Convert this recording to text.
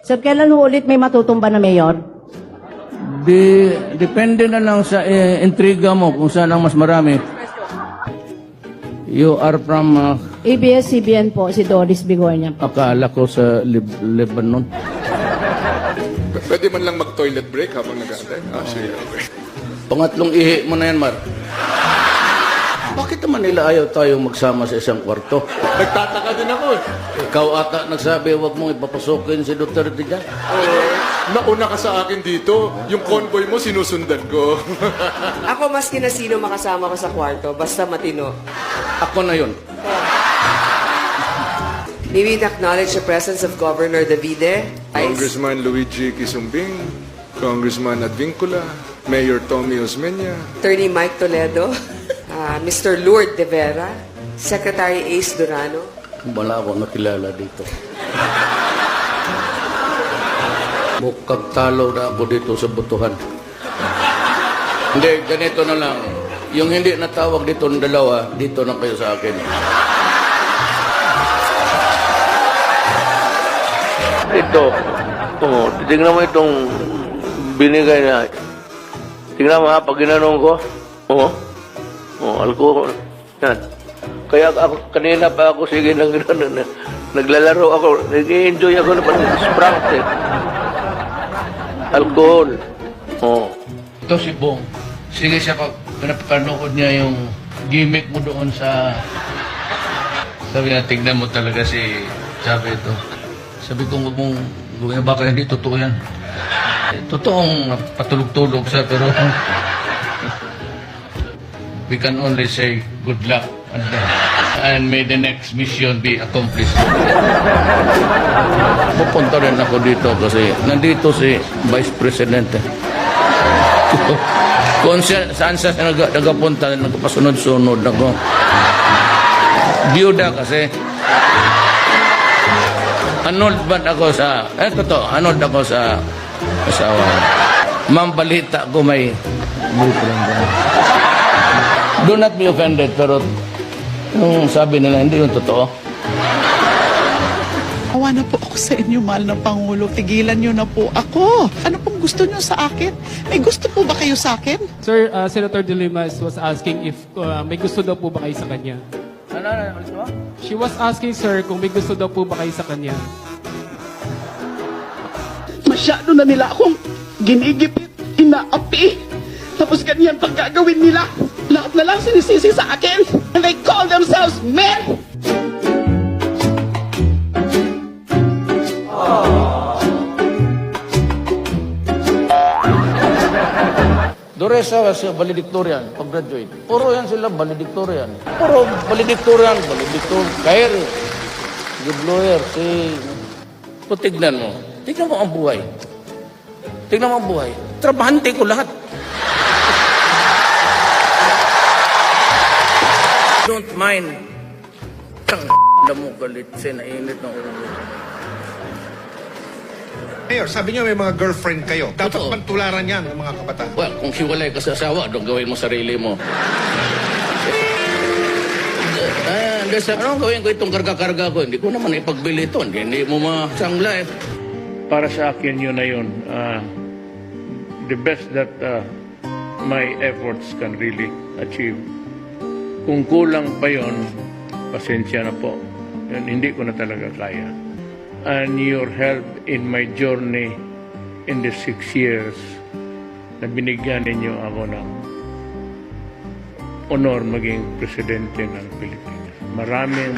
Sir, kailan ho ulit may matutumba na mayor? Depende na lang sa intriga mo kung saan ang mas marami. You are from, ABS-CBN po, si Doris Bigornia. akala ko sa Lebanon. Pwede man lang mag-toilet break habang nag-aantay. Sige. Okay. Pangatlong ihi mo na yan, Mar. Bakit naman nila ayaw tayong magsama sa isang kwarto? Nagtataka din ako. Ikaw ata nagsabi, huwag mong ipapasukin si Duterte dyan. Nauna ka sa akin dito. Yung convoy mo, sinusundan ko. Ako maski na sino makasama ko sa kwarto, basta matino. Ako na yun. May we acknowledge the presence of Governor Davide, Congressman Luigi Quisumbing, Congressman Advincula, Mayor Tommy Osmeña, Attorney Mike Toledo, Mr. Lourdes De Vera, Secretary Ace Durano. Wala akong nakilala dito. Mukhang talo na ako dito sa butuhan. Hindi, ganito na lang. Yung hindi natawag dito ng dalawa, dito na kayo sa akin. Ito, tingnan mo itong binigay na. Tingnan mo ha, pag ginanong ko, alcohol. Yan. Kaya ako, kanina pa ako, sige, naglalaro ako, nag-enjoy ako na pati Sprite eh. Alcohol. Ito si Bong. Sige siya pag pinapanood niya yung gimmick mo doon sa... Sabi niya, tignan mo talaga si Chavez ito. Sabi ko, huwag mong gawin, baka hindi totoo yan. Totoong patulog-tulog siya, pero we can only say good luck and may the next mission be accomplished. Pupunta rin ako dito kasi nandito si Vice President. Kung saan siya nagapunta, nagpasunod-sunod ako. Biyuda kasi. Anod ba ako sa... totoo, anod ako sa asawa. Ma'am, balita ko may... Do not be offended, pero yung sabi nila, hindi yung totoo. Awa na po ako sa inyo, mahal na Pangulo. Tigilan niyo na po ako. Ano pong gusto niyo sa akin? May gusto po ba kayo sa akin? Sir, Senator De Lima was asking if may gusto daw po ba kayo sa kanya. Ano? She was asking, sir, kung may gusto daw po ba kayo sa kanya. Masyado na nila akong ginigipit, inaapi. Tapos ganyan pang gagawin nila. Lahat na lang sinisisi sa akin. And they call themselves men. Doresa was valedictorian, pag-graduate. Puro yan sila valedictorian. Puro valedictorian. Kair, good lawyer, si... Tignan mo. Tignan mo ang buhay. Tignan mo ang buhay. Trabahante ko lahat. Don't mind. Tang mo galit siya, nainit ng ulo. Mayor, sabi niyo may mga girlfriend kayo. Dapat Totoo. pantularan yan ng mga kabataan. Well, kung hiwalay ka sa asawa, doon gawin mo sarili mo. Anong gawin ko itong karga-karga ko? Hindi ko naman ipagbili ito. Hindi mo masangla eh. Para sa akin yun na yun. The best that my efforts can really achieve. Kung kulang pa yun, pasensya na po. Yun, hindi ko na talaga kaya. And your help in my journey in the 6 years na binigyan ninyo ako ng honor maging presidente ng Pilipinas. Maraming